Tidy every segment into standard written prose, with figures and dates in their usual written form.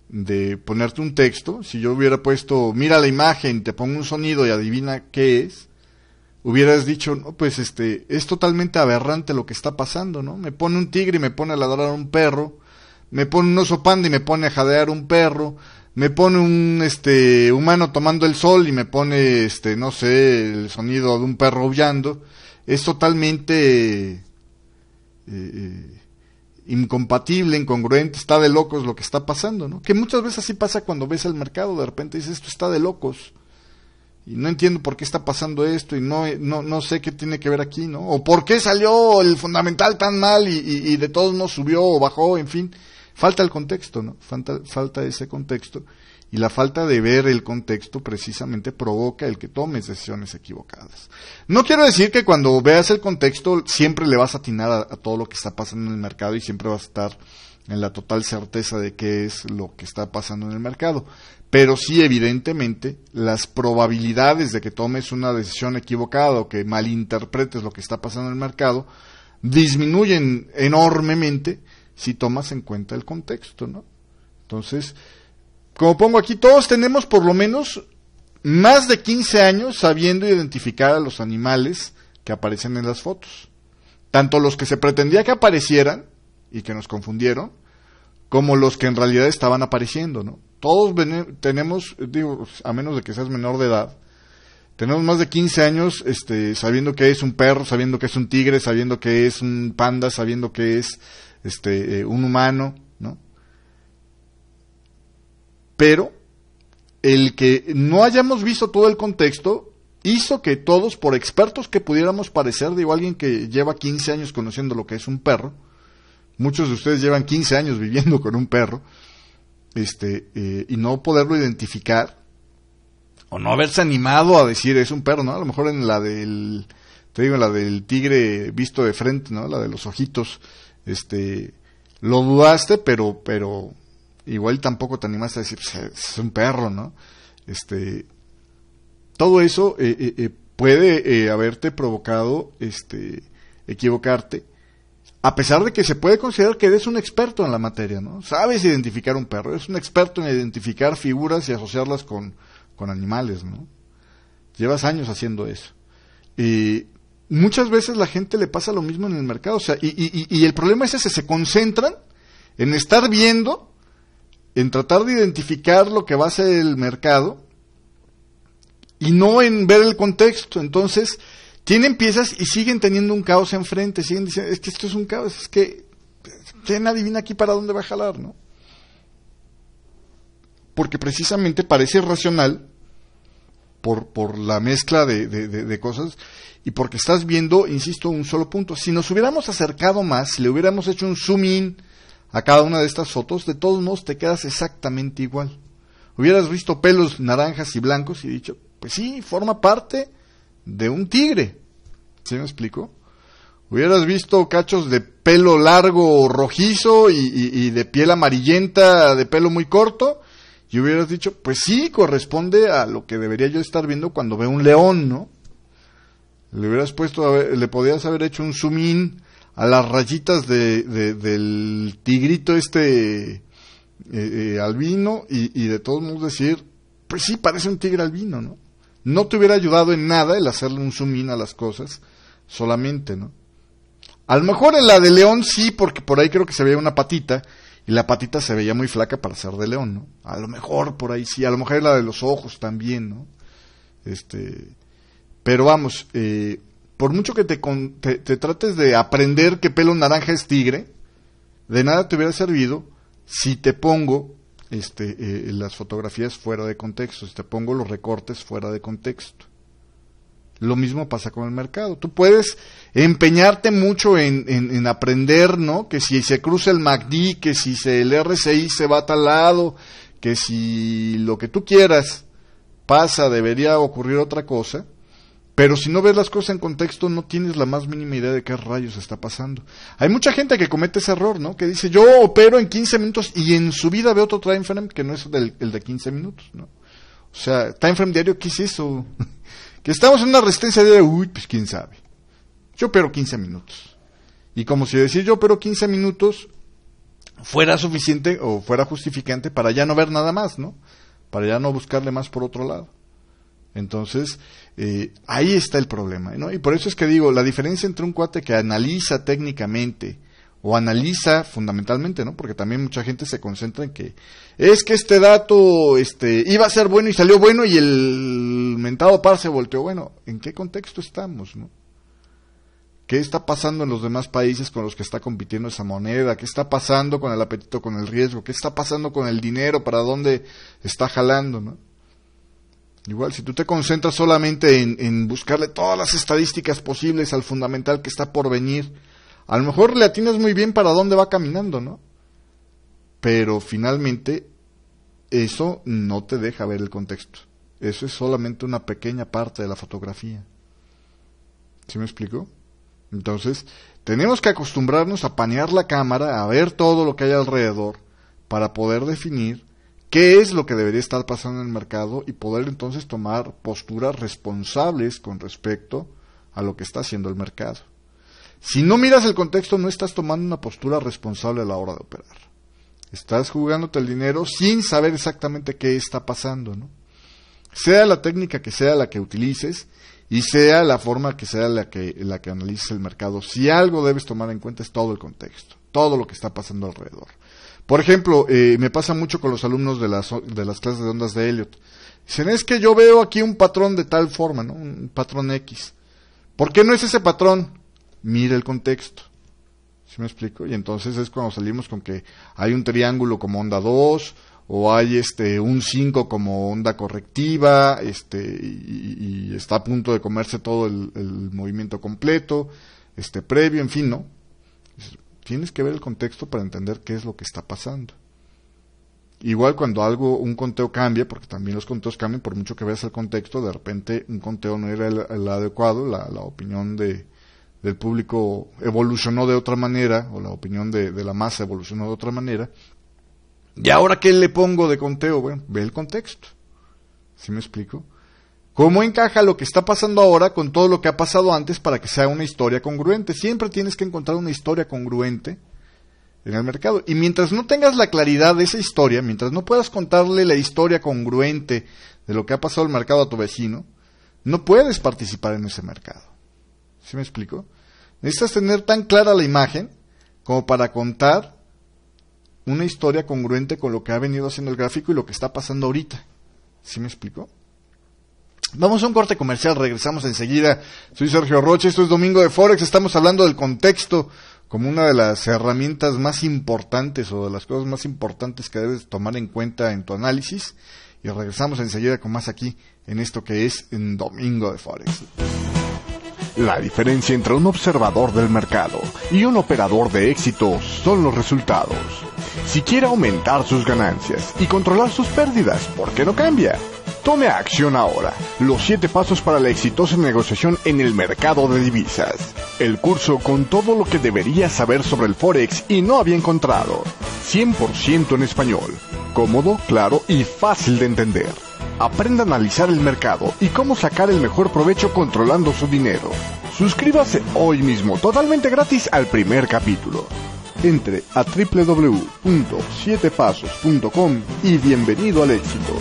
de ponerte un texto, si yo hubiera puesto, mira la imagen, te pongo un sonido y adivina qué es, hubieras dicho, no, pues es totalmente aberrante lo que está pasando, ¿no? Me pone un tigre y me pone a ladrar a un perro, me pone un oso panda y me pone a jadear un perro, me pone un humano tomando el sol y me pone no sé, el sonido de un perro aullando. Es totalmente incompatible, incongruente, está de locos lo que está pasando, ¿no? Que muchas veces así pasa cuando ves el mercado, de repente dices, esto está de locos. Y no entiendo por qué está pasando esto y no sé qué tiene que ver aquí, ¿no? O por qué salió el fundamental tan mal y de todos modos subió o bajó, en fin. Falta el contexto, ¿no? Falta ese contexto. Y la falta de ver el contexto precisamente provoca el que tomes decisiones equivocadas. No quiero decir que cuando veas el contexto siempre le vas a atinar a todo lo que está pasando en el mercado y siempre vas a estar en la total certeza de qué es lo que está pasando en el mercado. Pero sí, evidentemente, las probabilidades de que tomes una decisión equivocada o que malinterpretes lo que está pasando en el mercado disminuyen enormemente si tomas en cuenta el contexto, ¿no? Entonces, como pongo aquí, todos tenemos por lo menos más de 15 años sabiendo identificar a los animales que aparecen en las fotos. Tanto los que se pretendía que aparecieran y que nos confundieron, como los que en realidad estaban apareciendo, ¿no? Todos tenemos, digo, a menos de que seas menor de edad, tenemos más de 15 años sabiendo que es un perro, sabiendo que es un tigre, sabiendo que es un panda, sabiendo que es un humano, ¿no? Pero el que no hayamos visto todo el contexto hizo que todos, por expertos que pudiéramos parecer, digo, alguien que lleva 15 años conociendo lo que es un perro, muchos de ustedes llevan 15 años viviendo con un perro, y no poderlo identificar, o no haberse animado a decir es un perro, ¿no? A lo mejor en la del tigre visto de frente, ¿no? La de los ojitos, lo dudaste, pero igual tampoco te animaste a decir, pues, es un perro, ¿no? Todo eso puede haberte provocado equivocarte, a pesar de que se puede considerar que eres un experto en la materia, ¿no? Sabes identificar un perro, eres un experto en identificar figuras y asociarlas con animales, ¿no? Llevas años haciendo eso. Y muchas veces la gente le pasa lo mismo en el mercado, o sea, y el problema es ese, se concentran en estar viendo, en tratar de identificar lo que va a ser el mercado, y no en ver el contexto. Entonces, tienen piezas y siguen teniendo un caos enfrente, siguen diciendo, es que esto es un caos, es que ¿quién adivina aquí para dónde va a jalar, no? Porque precisamente parece irracional por la mezcla de cosas y porque estás viendo, insisto, un solo punto. Si nos hubiéramos acercado más, si le hubiéramos hecho un zoom in a cada una de estas fotos, de todos modos te quedas exactamente igual. Hubieras visto pelos naranjas y blancos y dicho, pues sí, forma parte de un tigre. ¿Sí me explico? Hubieras visto cachos de pelo largo rojizo y de piel amarillenta, de pelo muy corto, y hubieras dicho, pues sí, corresponde a lo que debería yo estar viendo cuando veo un león, ¿no? Le podías haber hecho un zoom in a las rayitas del tigrito albino y de todos modos decir, pues sí, parece un tigre albino, ¿no? No te hubiera ayudado en nada el hacerle un zoom in a las cosas solamente, ¿no? A lo mejor en la de león sí, porque por ahí creo que se veía una patita y la patita se veía muy flaca para ser de león, ¿no? A lo mejor por ahí sí, a lo mejor la de los ojos también, ¿no? Pero vamos, por mucho que te trates de aprender que pelo naranja es tigre, de nada te hubiera servido si te pongo las fotografías fuera de contexto, si te pongo los recortes fuera de contexto. Lo mismo pasa con el mercado. Tú puedes empeñarte mucho en aprender, ¿no? Que si se cruza el MACD, que si el RSI se va a tal lado, que si lo que tú quieras pasa, debería ocurrir otra cosa. Pero si no ves las cosas en contexto, no tienes la más mínima idea de qué rayos está pasando. Hay mucha gente que comete ese error, ¿no? Que dice, yo opero en 15 minutos y en su vida ve otro time frame que no es el de 15 minutos, ¿no? O sea, time frame diario, ¿qué es eso? Que estamos en una resistencia diaria, uy, pues quién sabe. Yo opero 15 minutos. Y como si decir yo opero 15 minutos fuera suficiente o fuera justificante para ya no ver nada más, ¿no? Para ya no buscarle más por otro lado. Entonces, ahí está el problema, ¿no? Y por eso es que digo, la diferencia entre un cuate que analiza técnicamente o analiza fundamentalmente, ¿no? Porque también mucha gente se concentra en que es que este dato iba a ser bueno y salió bueno y el mentado par se volteó. Bueno, ¿en qué contexto estamos, no? ¿Qué está pasando en los demás países con los que está compitiendo esa moneda? ¿Qué está pasando con el apetito, con el riesgo? ¿Qué está pasando con el dinero? ¿Para dónde está jalando, no? Igual, si tú te concentras solamente en buscarle todas las estadísticas posibles al fundamental que está por venir, a lo mejor le atinas muy bien para dónde va caminando, ¿no? Pero finalmente eso no te deja ver el contexto. Eso es solamente una pequeña parte de la fotografía. ¿Sí me explico? Entonces, tenemos que acostumbrarnos a panear la cámara, a ver todo lo que hay alrededor, para poder definir qué es lo que debería estar pasando en el mercado y poder entonces tomar posturas responsables con respecto a lo que está haciendo el mercado. Si no miras el contexto, no estás tomando una postura responsable a la hora de operar. Estás jugándote el dinero sin saber exactamente qué está pasando, ¿no? Sea la técnica que sea la que utilices y sea la forma que sea la que analices el mercado, si algo debes tomar en cuenta es todo el contexto, todo lo que está pasando alrededor. Por ejemplo, me pasa mucho con los alumnos de las clases de ondas de Elliott. Dicen, es que yo veo aquí un patrón de tal forma, ¿no? Un patrón X. ¿Por qué no es ese patrón? Mira el contexto. ¿Sí me explico? Y entonces es cuando salimos con que hay un triángulo como onda 2, o hay un 5 como onda correctiva, y está a punto de comerse todo el movimiento completo, previo, en fin, ¿no? Tienes que ver el contexto para entender qué es lo que está pasando. Igual cuando un conteo cambia, porque también los conteos cambian, por mucho que veas el contexto, de repente un conteo no era el adecuado, la opinión del público evolucionó de otra manera, o la opinión de la masa evolucionó de otra manera. ¿Y ahora qué le pongo de conteo? Bueno, ve el contexto. ¿Sí me explico? ¿Cómo encaja lo que está pasando ahora con todo lo que ha pasado antes para que sea una historia congruente? Siempre tienes que encontrar una historia congruente en el mercado. Y mientras no tengas la claridad de esa historia, mientras no puedas contarle la historia congruente de lo que ha pasado en el mercado a tu vecino, no puedes participar en ese mercado. ¿Sí me explico? Necesitas tener tan clara la imagen como para contar una historia congruente con lo que ha venido haciendo el gráfico y lo que está pasando ahorita. ¿Sí me explico? Vamos a un corte comercial, regresamos enseguida. Soy Sergio Rocha, esto es Domingo de Forex, estamos hablando del contexto como una de las herramientas más importantes o de las cosas más importantes que debes tomar en cuenta en tu análisis. Y regresamos enseguida con más aquí en esto que es en Domingo de Forex. La diferencia entre un observador del mercado y un operador de éxito son los resultados. Si quiere aumentar sus ganancias y controlar sus pérdidas, ¿por qué no cambia? Tome acción ahora. Los 7 pasos para la exitosa negociación en el mercado de divisas. El curso con todo lo que deberías saber sobre el Forex y no había encontrado. 100% en español. Cómodo, claro y fácil de entender. Aprenda a analizar el mercado y cómo sacar el mejor provecho controlando su dinero. Suscríbase hoy mismo, totalmente gratis al primer capítulo. Entre a www.7pasos.com y bienvenido al éxito.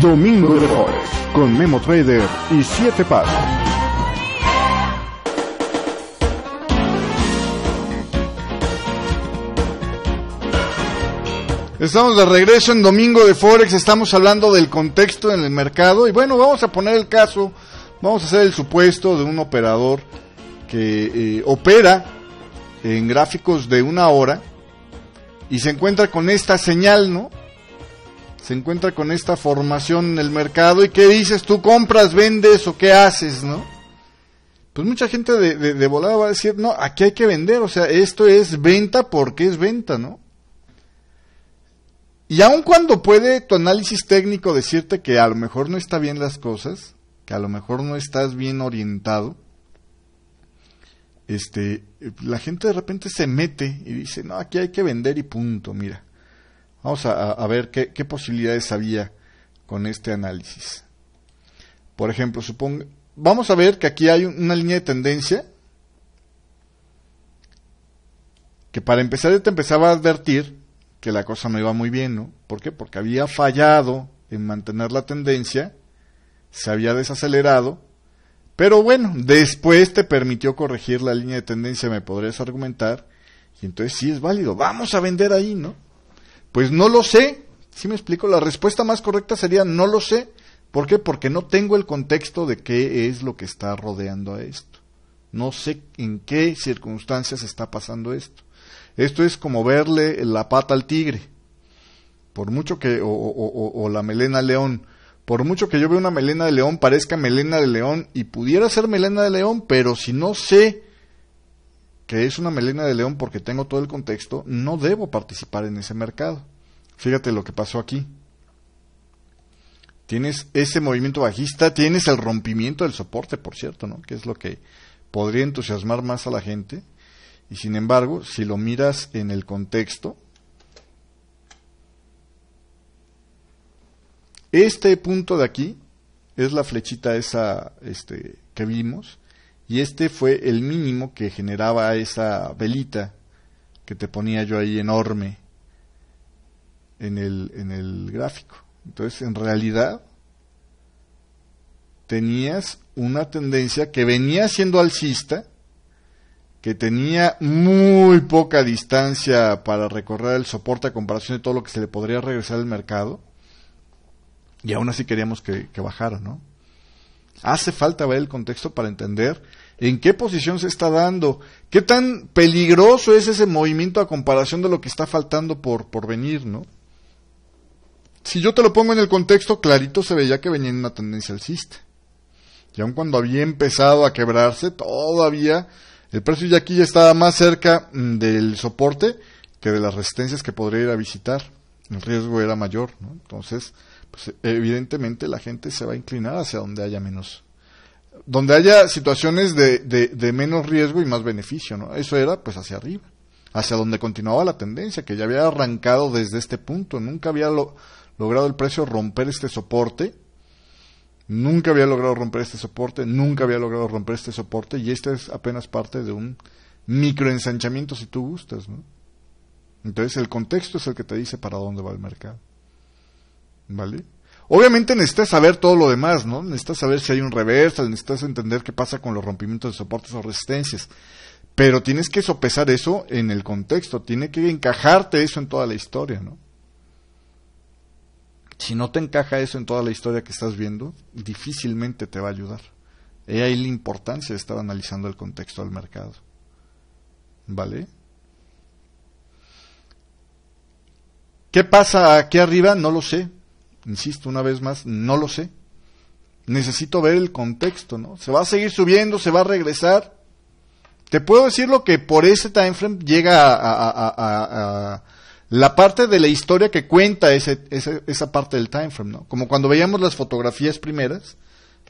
Domingo de Forex con Memo Trader y 7 Pasos. Estamos de regreso en Domingo de Forex, estamos hablando del contexto en el mercado y bueno, vamos a poner el caso, vamos a hacer el supuesto de un operador que opera en gráficos de 1 hora y se encuentra con esta señal, ¿no? Se encuentra con esta formación en el mercado y ¿qué dices? ¿Tú compras, vendes o qué haces, no? Pues mucha gente de volada va a decir, no, aquí hay que vender, o sea, esto es venta porque es venta, ¿no? Y aun cuando puede tu análisis técnico decirte que a lo mejor no está bien las cosas, que a lo mejor no estás bien orientado, la gente de repente se mete y dice, no, aquí hay que vender y punto, mira. Vamos a ver qué posibilidades había con este análisis. Por ejemplo, vamos a ver que aquí hay una línea de tendencia que para empezar ya te empezaba a advertir que la cosa no iba muy bien, ¿no? ¿Por qué? Porque había fallado en mantener la tendencia, se había desacelerado, pero bueno, después te permitió corregir la línea de tendencia, me podrías argumentar, y entonces sí es válido, vamos a vender ahí, ¿no? Pues no lo sé, ¿sí me explico? La respuesta más correcta sería no lo sé. ¿Por qué? Porque no tengo el contexto de qué es lo que está rodeando a esto. No sé en qué circunstancias está pasando esto. Esto es como verle la pata al tigre, por mucho que, o la melena al león. Por mucho que yo vea una melena de león, parezca melena de león, y pudiera ser melena de león, pero si no sé que es una melena de león porque tengo todo el contexto, no debo participar en ese mercado. Fíjate lo que pasó aquí. Tienes ese movimiento bajista, tienes el rompimiento del soporte, por cierto, ¿no? Que es lo que podría entusiasmar más a la gente. Y sin embargo, si lo miras en el contexto, este punto de aquí es la flechita esa que vimos, y este fue el mínimo que generaba esa velita que te ponía yo ahí enorme en el gráfico. Entonces, en realidad, tenías una tendencia que venía siendo alcista, que tenía muy poca distancia para recorrer el soporte a comparación de todo lo que se le podría regresar al mercado, y aún así queríamos que bajara, ¿no? Hace falta ver el contexto para entender en qué posición se está dando, qué tan peligroso es ese movimiento a comparación de lo que está faltando por venir, ¿no? Si yo te lo pongo en el contexto, clarito se veía que venía en una tendencia alcista. Y aun cuando había empezado a quebrarse, todavía el precio ya aquí ya estaba más cerca del soporte que de las resistencias que podría ir a visitar. El riesgo era mayor, ¿no? Entonces, pues evidentemente la gente se va a inclinar hacia donde haya donde haya situaciones de menos riesgo y más beneficio, ¿no? Eso era pues hacia arriba, hacia donde continuaba la tendencia, que ya había arrancado desde este punto. Nunca había logrado el precio romper este soporte, nunca había logrado romper este soporte, y este es apenas parte de un microensanchamiento, si tú gustas, ¿no? Entonces el contexto es el que te dice para dónde va el mercado, ¿vale? Obviamente necesitas saber todo lo demás, ¿no? Necesitas saber si hay un reversal, necesitas entender qué pasa con los rompimientos de soportes o resistencias, pero tienes que sopesar eso en el contexto, tiene que encajarte eso en toda la historia, ¿no? Si no te encaja eso en toda la historia que estás viendo, difícilmente te va a ayudar. He ahí la importancia de estar analizando el contexto del mercado, ¿vale? ¿Qué pasa aquí arriba? No lo sé. Insisto una vez más, no lo sé. Necesito ver el contexto, ¿no? ¿Se va a seguir subiendo? ¿Se va a regresar? Te puedo decir lo que por ese timeframe llega a la parte de la historia que cuenta esa parte del timeframe, ¿no? Como cuando veíamos las fotografías primeras,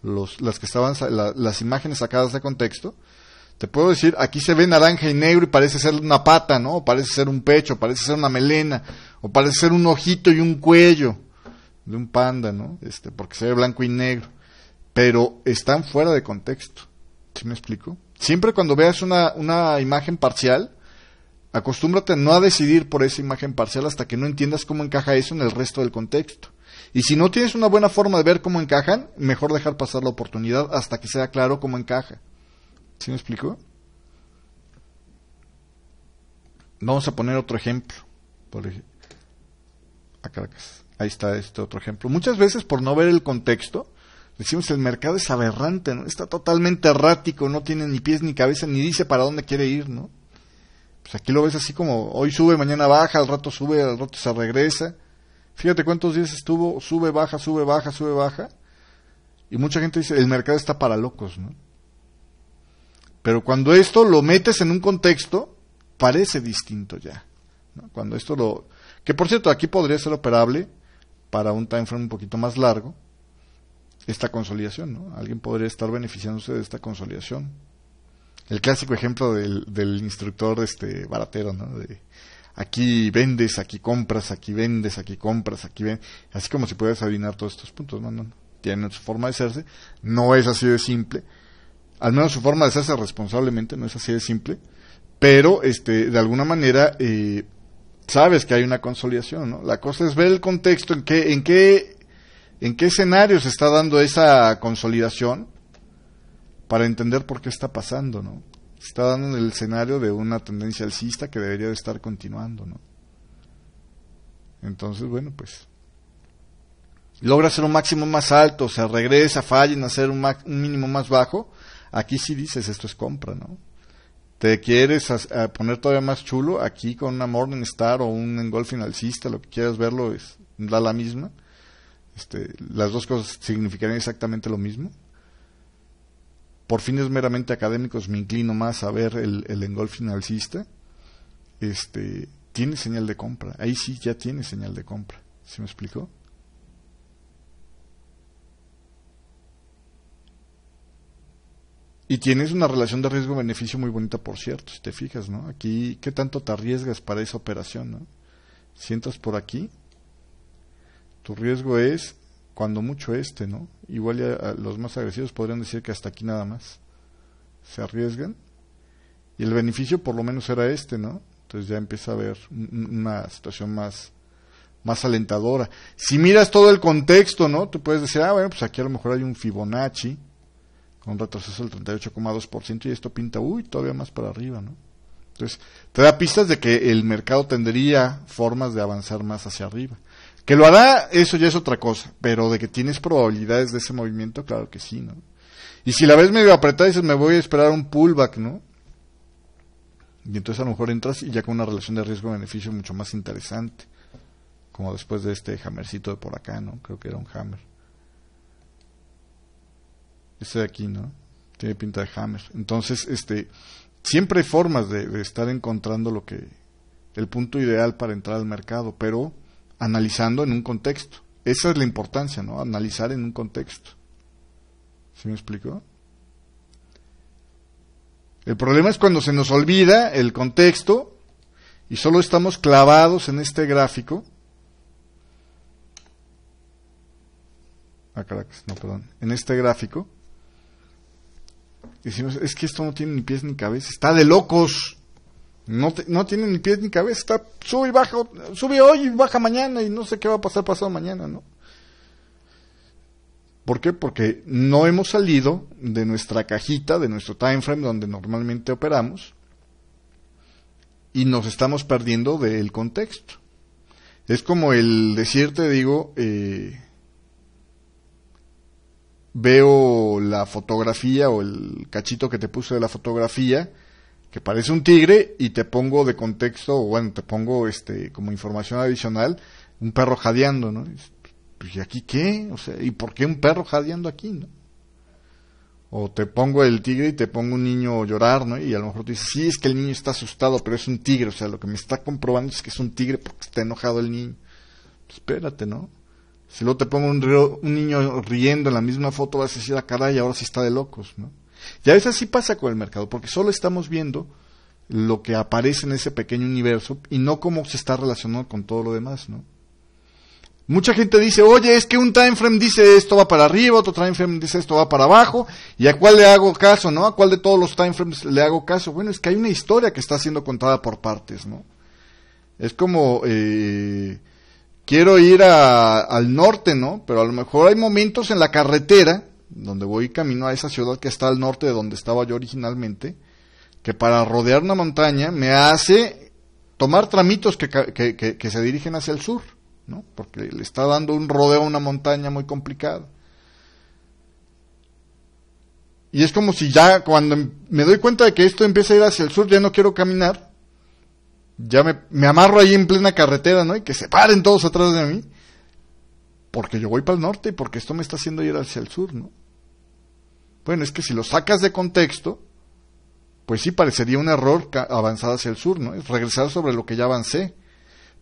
las que estaban, las imágenes sacadas de contexto. Te puedo decir, aquí se ve naranja y negro y parece ser una pata, ¿no? O parece ser un pecho, parece ser una melena, o parece ser un ojito y un cuello de un panda, ¿no? Porque se ve blanco y negro, pero están fuera de contexto. ¿Sí me explico? Siempre cuando veas una imagen parcial, acostúmbrate a no a decidir por esa imagen parcial hasta que no entiendas cómo encaja eso en el resto del contexto. Y si no tienes una buena forma de ver cómo encajan, mejor dejar pasar la oportunidad hasta que sea claro cómo encaja. ¿Sí me explico? Vamos a poner otro ejemplo. A Caracas. Ahí está otro ejemplo. Muchas veces, por no ver el contexto, decimos el mercado es aberrante, ¿no? Está totalmente errático, no tiene ni pies ni cabeza, ni dice para dónde quiere ir, ¿no? Pues aquí lo ves así como hoy sube, mañana baja, al rato sube, al rato se regresa. Fíjate cuántos días estuvo, sube, baja, sube, baja, sube, baja. Y mucha gente dice, el mercado está para locos, ¿no? Pero cuando esto lo metes en un contexto, parece distinto ya, ¿no? Cuando esto que por cierto, aquí podría ser operable para un time frame un poquito más largo, esta consolidación, ¿no? Alguien podría estar beneficiándose de esta consolidación. El clásico ejemplo del instructor baratero, ¿no? De aquí vendes, aquí compras, aquí vendes, aquí compras, aquí vendes. Así como si pudieras adivinar todos estos puntos, no. Tienen su forma de hacerse, no es así de simple. Al menos su forma de hacerse responsablemente no es así de simple, pero de alguna manera sabes que hay una consolidación, ¿no? La cosa es ver el contexto, en qué escenario se está dando esa consolidación, para entender por qué está pasando, ¿no? Se está dando en el escenario de una tendencia alcista que debería de estar continuando, ¿no? Entonces, bueno, pues logra hacer un máximo más alto, se regresa, falla en hacer un mínimo más bajo. Aquí sí dices, esto es compra, ¿no? Te quieres poner todavía más chulo, aquí con una Morningstar o un engolfing alcista, lo que quieras verlo, da la misma. Las dos cosas significarían exactamente lo mismo. Por fines meramente académicos me inclino más a ver el engolfing alcista. Tiene señal de compra, ahí sí ya tiene señal de compra. ¿Sí me explicó? Y tienes una relación de riesgo-beneficio muy bonita, por cierto, si te fijas, ¿no? Aquí, ¿qué tanto te arriesgas para esa operación, no? Si entras por aquí, tu riesgo es, cuando mucho ¿no? Igual ya los más agresivos podrían decir que hasta aquí nada más se arriesgan. Y el beneficio por lo menos era ¿no? Entonces ya empieza a haber una situación más alentadora. Si miras todo el contexto, ¿no? Tú puedes decir, bueno, pues aquí a lo mejor hay un Fibonacci con retroceso del 38,2% y esto pinta, todavía más para arriba, ¿no? Entonces, te da pistas de que el mercado tendría formas de avanzar más hacia arriba. Que lo hará, eso ya es otra cosa, pero de que tienes probabilidades de ese movimiento, claro que sí, ¿no? Y si la ves medio apretada, dices, me voy a esperar un pullback, ¿no? Y entonces a lo mejor entras y ya con una relación de riesgo-beneficio mucho más interesante, como después de este hammercito de por acá, ¿no? Creo que era un hammer. Este de aquí, ¿no? Tiene pinta de hammer. Entonces, siempre hay formas de estar encontrando el punto ideal para entrar al mercado, pero analizando en un contexto. Esa es la importancia, ¿no? Analizar en un contexto. ¿Sí me explico? El problema es cuando se nos olvida el contexto y solo estamos clavados en este gráfico. En este gráfico. Y decimos, es que esto no tiene ni pies ni cabeza, está de locos. No tiene ni pies ni cabeza, está sube y baja, sube hoy y baja mañana y no sé qué va a pasar pasado mañana, ¿no? ¿Por qué? Porque no hemos salido de nuestra cajita, de nuestro time frame donde normalmente operamos y nos estamos perdiendo del contexto. Es como el decirte, veo la fotografía o el cachito que te puse de la fotografía que parece un tigre y te pongo de contexto, o bueno, te pongo como información adicional, un perro jadeando, ¿no? Pues, ¿y aquí qué? O sea, ¿y por qué un perro jadeando aquí, no? O te pongo el tigre y te pongo un niño llorar, ¿no? Y a lo mejor tú dices, sí, es que el niño está asustado, pero es un tigre, o sea, lo que me está comprobando es que es un tigre porque está enojado el niño. Pues, espérate, ¿no? Si luego te pongo un niño riendo en la misma foto, vas a decir, caray, ahora sí está de locos, ¿no? Y a veces así pasa con el mercado, porque solo estamos viendo lo que aparece en ese pequeño universo y no cómo se está relacionando con todo lo demás, ¿no? Mucha gente dice, oye, es que un time frame dice esto va para arriba, otro time frame dice esto va para abajo, ¿y a cuál le hago caso, no? ¿A cuál de todos los time frames le hago caso? Bueno, es que hay una historia que está siendo contada por partes, ¿no? Es como, quiero ir al norte, ¿no? Pero a lo mejor hay momentos en la carretera donde voy camino a esa ciudad que está al norte de donde estaba yo originalmente, que para rodear una montaña me hace tomar tramitos que se dirigen hacia el sur, ¿no? Porque le está dando un rodeo a una montaña muy complicada. Y es como si ya cuando me doy cuenta de que esto empieza a ir hacia el sur, ya no quiero caminar, ya me amarro ahí en plena carretera, ¿no? Y que se paren todos atrás de mí, porque yo voy para el norte y porque esto me está haciendo ir hacia el sur, ¿no? Bueno, es que si lo sacas de contexto, pues sí parecería un error avanzar hacia el sur, ¿no? Es regresar sobre lo que ya avancé.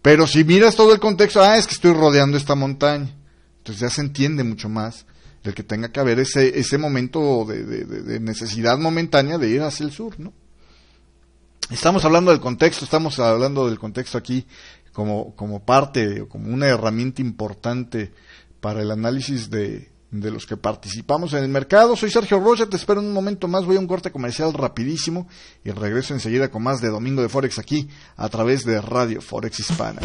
Pero si miras todo el contexto, es que estoy rodeando esta montaña. Entonces ya se entiende mucho más el que tenga que haber ese momento de necesidad momentánea de ir hacia el sur, ¿no? Estamos hablando del contexto aquí como parte, como una herramienta importante para el análisis de de los que participamos en el mercado. Soy Sergio Rocha, te espero en un momento más, voy a un corte comercial rapidísimo y regreso enseguida con más de Domingo de Forex aquí a través de Radio Forex Hispana.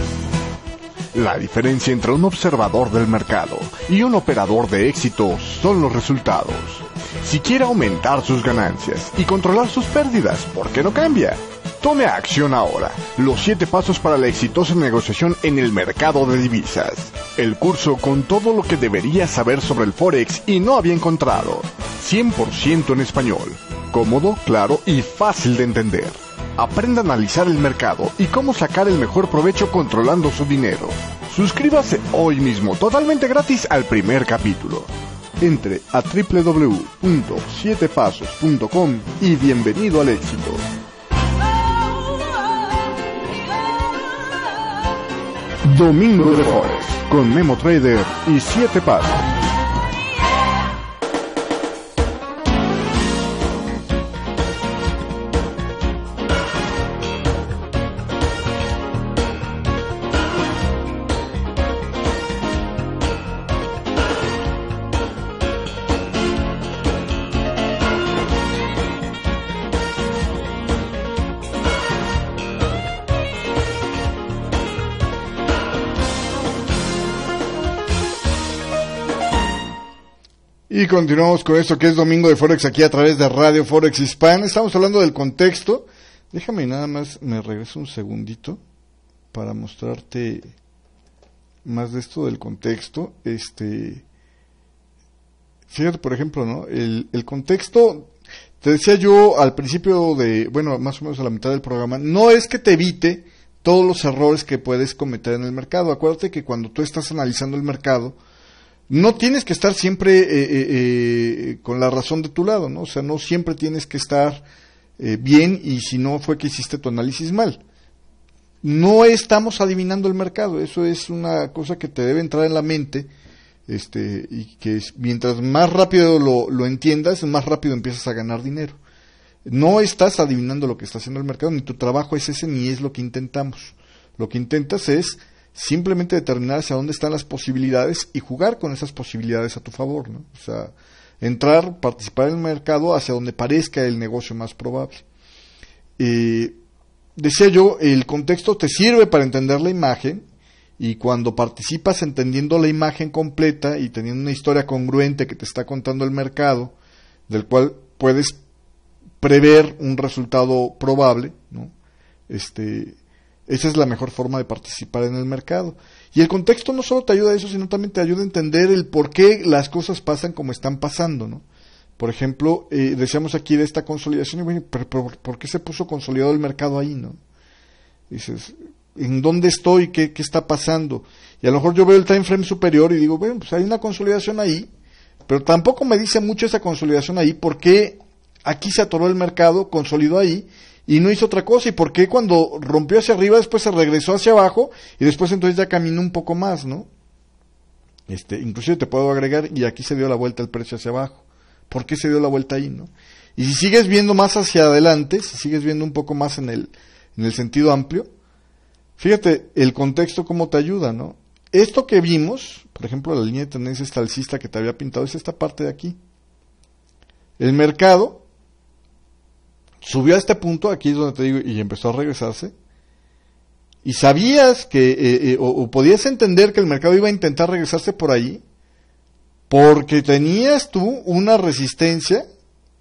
La diferencia entre un observador del mercado y un operador de éxito son los resultados. Si quiere aumentar sus ganancias y controlar sus pérdidas, ¿por qué no cambia? Tome acción ahora. Los 7 pasos para la exitosa negociación en el mercado de divisas. El curso con todo lo que deberías saber sobre el Forex y no había encontrado. 100% en español. Cómodo, claro y fácil de entender. Aprenda a analizar el mercado y cómo sacar el mejor provecho controlando su dinero. Suscríbase hoy mismo, totalmente gratis al primer capítulo. Entre a www.7pasos.com y bienvenido al éxito. Domingo de Forex con Memo Trader y 7 Pasos. Y continuamos con esto que es Domingo de Forex aquí a través de Radio Forex Hispana. Estamos hablando del contexto. Déjame nada más, me regreso un segundito para mostrarte más de esto del contexto. Fíjate, por ejemplo, ¿no? El contexto, te decía yo al principio más o menos a la mitad del programa, no es que te evite todos los errores que puedes cometer en el mercado. Acuérdate que cuando tú estás analizando el mercado, no tienes que estar siempre con la razón de tu lado, ¿no? O sea, no siempre tienes que estar bien y si no fue que hiciste tu análisis mal. No estamos adivinando el mercado, eso es una cosa que te debe entrar en la mente, y que mientras más rápido lo entiendas, más rápido empiezas a ganar dinero. No estás adivinando lo que está haciendo el mercado, ni tu trabajo es ese, ni es lo que intentamos. Lo que intentas es simplemente determinar hacia dónde están las posibilidades y jugar con esas posibilidades a tu favor, ¿no? O sea, entrar, participar en el mercado hacia donde parezca el negocio más probable. Decía yo, el contexto te sirve para entender la imagen y cuando participas entendiendo la imagen completa y teniendo una historia congruente que te está contando el mercado, del cual puedes prever un resultado probable, ¿no? Esa es la mejor forma de participar en el mercado. Y el contexto no solo te ayuda a eso, sino también te ayuda a entender el por qué las cosas pasan como están pasando, ¿no? Por ejemplo, decíamos aquí de esta consolidación, y bueno, pero ¿por qué se puso consolidado el mercado ahí, no? Dices, ¿en dónde estoy? ¿Qué está pasando? Y a lo mejor yo veo el time frame superior y digo, bueno, pues hay una consolidación ahí, pero tampoco me dice mucho esa consolidación ahí, ¿por qué aquí se atoró el mercado, consolidó ahí, y no hizo otra cosa? ¿Y por qué cuando rompió hacia arriba después se regresó hacia abajo y después entonces ya caminó un poco más, ¿no? Inclusive te puedo agregar, y aquí se dio la vuelta el precio hacia abajo. ¿Por qué se dio la vuelta ahí, no? Y si sigues viendo más hacia adelante, si sigues viendo un poco más en el sentido amplio, fíjate el contexto cómo te ayuda, ¿no? Esto que vimos, por ejemplo, la línea de tendencia esta alcista que te había pintado, es esta parte de aquí. El mercado subió a este punto, aquí es donde te digo, y empezó a regresarse, y sabías que, o podías entender que el mercado iba a intentar regresarse por ahí, porque tenías tú una resistencia,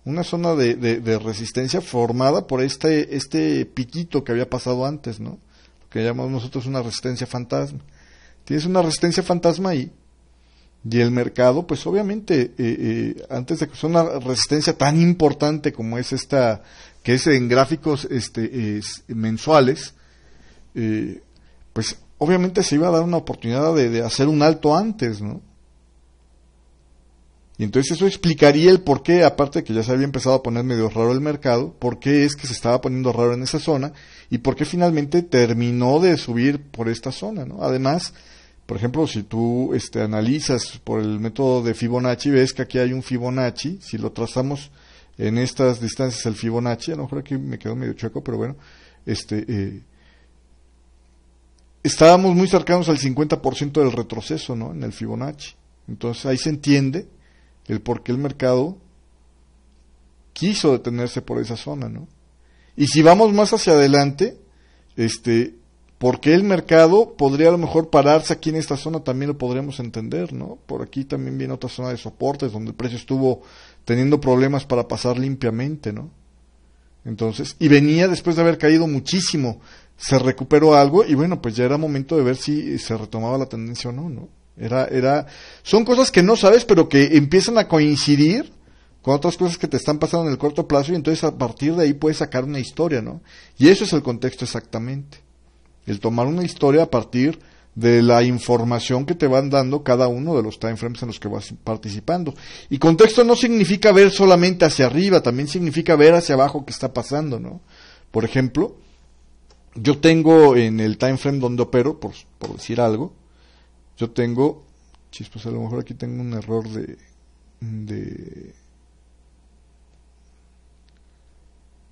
una zona de resistencia formada por este piquito que había pasado antes, ¿no? Lo que llamamos nosotros una resistencia fantasma. Tienes una resistencia fantasma ahí, y el mercado, pues obviamente, antes de que sea una resistencia tan importante como es esta, que es en gráficos mensuales, pues obviamente se iba a dar una oportunidad de hacer un alto antes, ¿no? Y entonces eso explicaría el por qué, aparte de que ya se había empezado a poner medio raro el mercado, por qué es que se estaba poniendo raro en esa zona y por qué finalmente terminó de subir por esta zona, ¿no? Además, por ejemplo, si tú analizas por el método de Fibonacci, ves que aquí hay un Fibonacci, si lo trazamos en estas distancias el Fibonacci, a lo mejor aquí me quedó medio chueco, pero bueno, estábamos muy cercanos al 50% del retroceso, ¿no? En el Fibonacci. Entonces ahí se entiende el por qué el mercado quiso detenerse por esa zona, ¿no? Y si vamos más hacia adelante, ¿por qué el mercado podría a lo mejor pararse aquí en esta zona? También lo podríamos entender, ¿no? Por aquí también viene otra zona de soportes donde el precio estuvo teniendo problemas para pasar limpiamente, ¿no? Entonces, y venía después de haber caído muchísimo, se recuperó algo y bueno, pues ya era momento de ver si se retomaba la tendencia o no, ¿no? Son cosas que no sabes, pero que empiezan a coincidir con otras cosas que te están pasando en el corto plazo y entonces a partir de ahí puedes sacar una historia, ¿no? Y eso es el contexto exactamente. El tomar una historia a partir de la información que te van dando cada uno de los time frames en los que vas participando. Y contexto no significa ver solamente hacia arriba, también significa ver hacia abajo qué está pasando, ¿no? Por ejemplo, yo tengo en el time frame donde opero, por decir algo, yo tengo, pues a lo mejor aquí tengo un error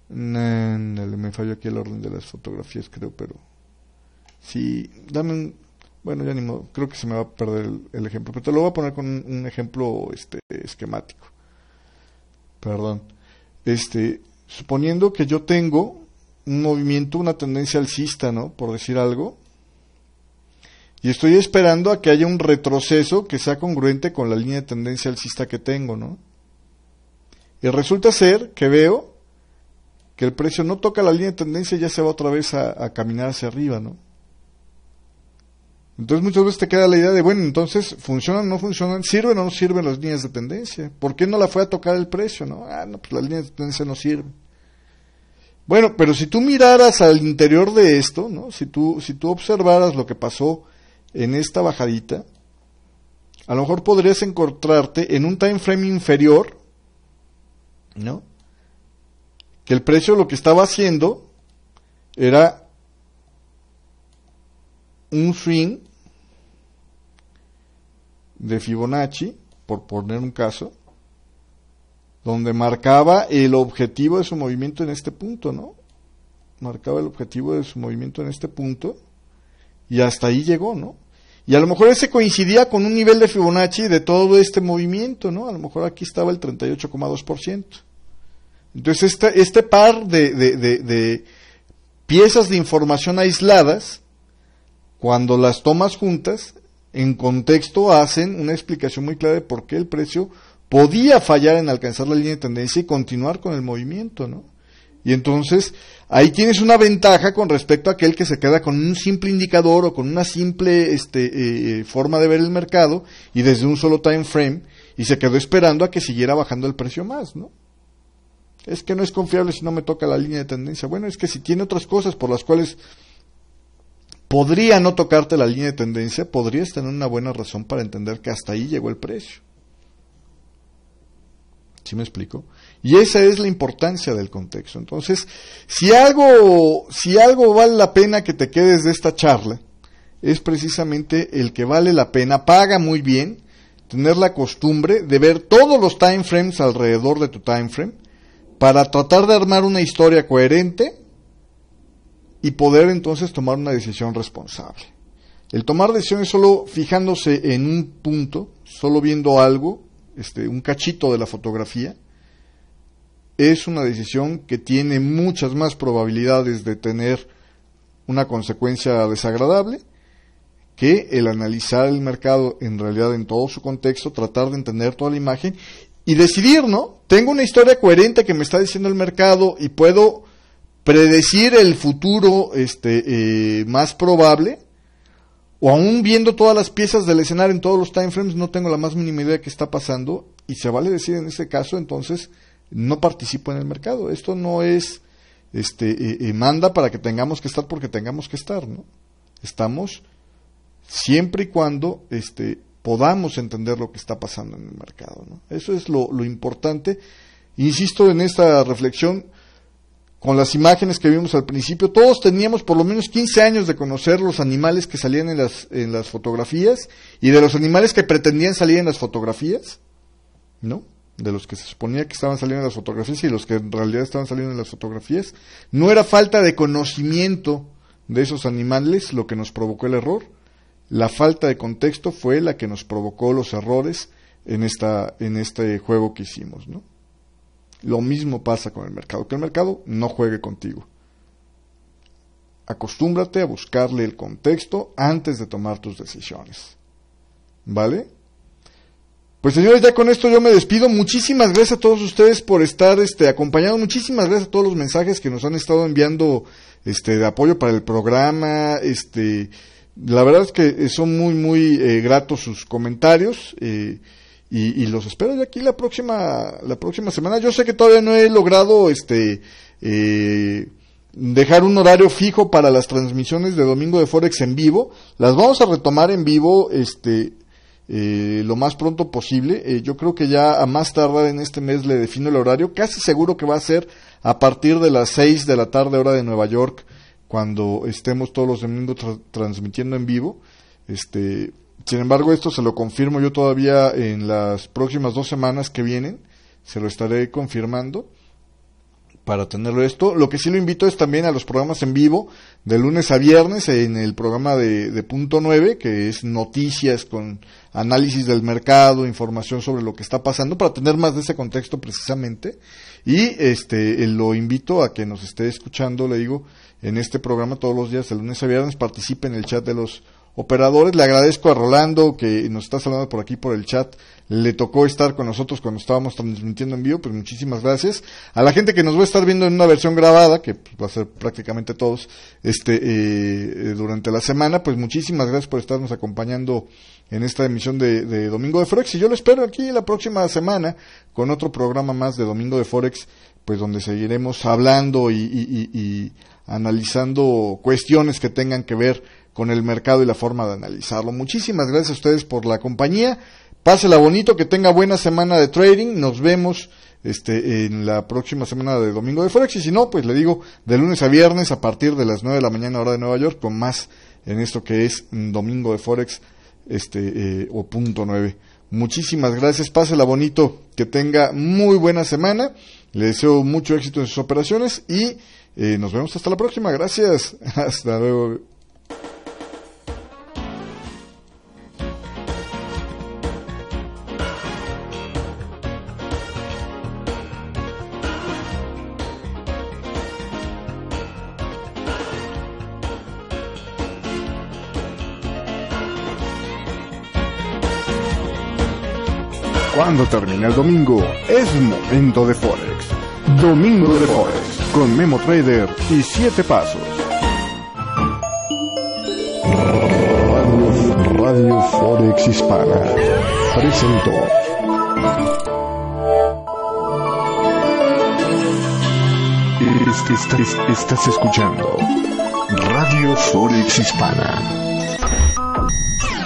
me falló aquí el orden de las fotografías, creo, pero sí, bueno, ya ni modo, creo que se me va a perder el ejemplo, pero te lo voy a poner con un ejemplo esquemático. Perdón. Suponiendo que yo tengo un movimiento, una tendencia alcista, ¿no? Por decir algo, y estoy esperando a que haya un retroceso que sea congruente con la línea de tendencia alcista que tengo, ¿no? Y resulta ser que veo que el precio no toca la línea de tendencia y ya se va otra vez a caminar hacia arriba, ¿no? Entonces muchas veces te queda la idea de, bueno, entonces, ¿funcionan o no funcionan? ¿Sirven o no sirven las líneas de tendencia? ¿Por qué no la fue a tocar el precio, no? No, pues las líneas de tendencia no sirven. Bueno, pero si tú miraras al interior de esto, ¿no? Si tú observaras lo que pasó en esta bajadita, a lo mejor podrías encontrarte en un time frame inferior, ¿no? Que el precio lo que estaba haciendo era un swing de Fibonacci, por poner un caso, donde marcaba el objetivo de su movimiento en este punto, ¿no? Marcaba el objetivo de su movimiento en este punto y hasta ahí llegó, ¿no? Y a lo mejor ese coincidía con un nivel de Fibonacci de todo este movimiento, ¿no? A lo mejor aquí estaba el 38,2%. Entonces este par de piezas de información aisladas, cuando las tomas juntas, en contexto hacen una explicación muy clara de por qué el precio podía fallar en alcanzar la línea de tendencia y continuar con el movimiento, ¿no? Y entonces ahí tienes una ventaja con respecto a aquel que se queda con un simple indicador o con una simple forma de ver el mercado y desde un solo time frame y se quedó esperando a que siguiera bajando el precio más, ¿no? Es que no es confiable si no me toca la línea de tendencia. Bueno, es que si tiene otras cosas por las cuales podría no tocarte la línea de tendencia, podrías tener una buena razón para entender que hasta ahí llegó el precio. ¿Sí me explico? Y esa es la importancia del contexto. Entonces, si algo vale la pena que te quedes de esta charla, es precisamente el que vale la pena, paga muy bien, tener la costumbre de ver todos los time frames alrededor de tu time frame, para tratar de armar una historia coherente y poder entonces tomar una decisión responsable. El tomar decisiones solo fijándose en un punto, solo viendo algo, un cachito de la fotografía, es una decisión que tiene muchas más probabilidades de tener una consecuencia desagradable que el analizar el mercado en realidad en todo su contexto, tratar de entender toda la imagen y decidir, ¿no? Tengo una historia coherente que me está diciendo el mercado y puedo predecir el futuro más probable, o aún viendo todas las piezas del escenario en todos los time frames no tengo la más mínima idea de qué está pasando y se vale decir en ese caso entonces no participo en el mercado. Esto no es manda para que tengamos que estar porque tengamos que estar, ¿no? Estamos siempre y cuando podamos entender lo que está pasando en el mercado, ¿no? Eso es lo importante. Insisto en esta reflexión con las imágenes que vimos al principio. Todos teníamos por lo menos 15 años de conocer los animales que salían en las fotografías y de los animales que pretendían salir en las fotografías, ¿no? De los que se suponía que estaban saliendo en las fotografías y los que en realidad estaban saliendo en las fotografías. No era falta de conocimiento de esos animales lo que nos provocó el error. La falta de contexto fue la que nos provocó los errores en este juego que hicimos, ¿no? Lo mismo pasa con el mercado, que el mercado no juegue contigo. Acostúmbrate a buscarle el contexto antes de tomar tus decisiones, ¿vale? Pues señores, ya con esto yo me despido. Muchísimas gracias a todos ustedes por estar acompañados. Muchísimas gracias a todos los mensajes que nos han estado enviando de apoyo para el programa. La verdad es que son muy, muy gratos sus comentarios. Y los espero yo aquí la próxima semana. Yo sé que todavía no he logrado dejar un horario fijo para las transmisiones de Domingo de Forex en vivo. Las vamos a retomar en vivo lo más pronto posible. Yo creo que ya a más tardar en este mes le defino el horario. Casi seguro que va a ser a partir de las 6 de la tarde hora de Nueva York, cuando estemos todos los domingos transmitiendo en vivo. Sin embargo, esto se lo confirmo yo todavía en las próximas 2 semanas que vienen. Se lo estaré confirmando para tenerlo esto. Lo que sí lo invito es también a los programas en vivo de lunes a viernes, en el programa de Punto 9, que es noticias con análisis del mercado, información sobre lo que está pasando, para tener más de ese contexto precisamente. Y lo invito a que nos esté escuchando, le digo, en este programa todos los días de lunes a viernes. Participe en el chat de los operadores. Le agradezco a Rolando, que nos está saludando por aquí por el chat. Le tocó estar con nosotros cuando estábamos transmitiendo en vivo, pues muchísimas gracias. A la gente que nos va a estar viendo en una versión grabada, que pues va a ser prácticamente todos durante la semana, pues muchísimas gracias por estarnos acompañando en esta emisión de Domingo de Forex. Y yo lo espero aquí la próxima semana con otro programa más de Domingo de Forex, pues donde seguiremos hablando y analizando cuestiones que tengan que ver con el mercado y la forma de analizarlo. Muchísimas gracias a ustedes por la compañía. Pásela bonito, que tenga buena semana de trading. Nos vemos en la próxima semana de Domingo de Forex. Y si no, pues le digo, de lunes a viernes a partir de las 9 de la mañana hora de Nueva York, con más en esto que es Domingo de Forex o Punto 9. Muchísimas gracias, pásela bonito, que tenga muy buena semana. Le deseo mucho éxito en sus operaciones y nos vemos hasta la próxima. Gracias, hasta luego. Cuando termine el domingo, es momento de Forex. Domingo de Forex, con Memo Trader y 7 pasos. Radio Forex Hispana presentó. Estás escuchando Radio Forex Hispana.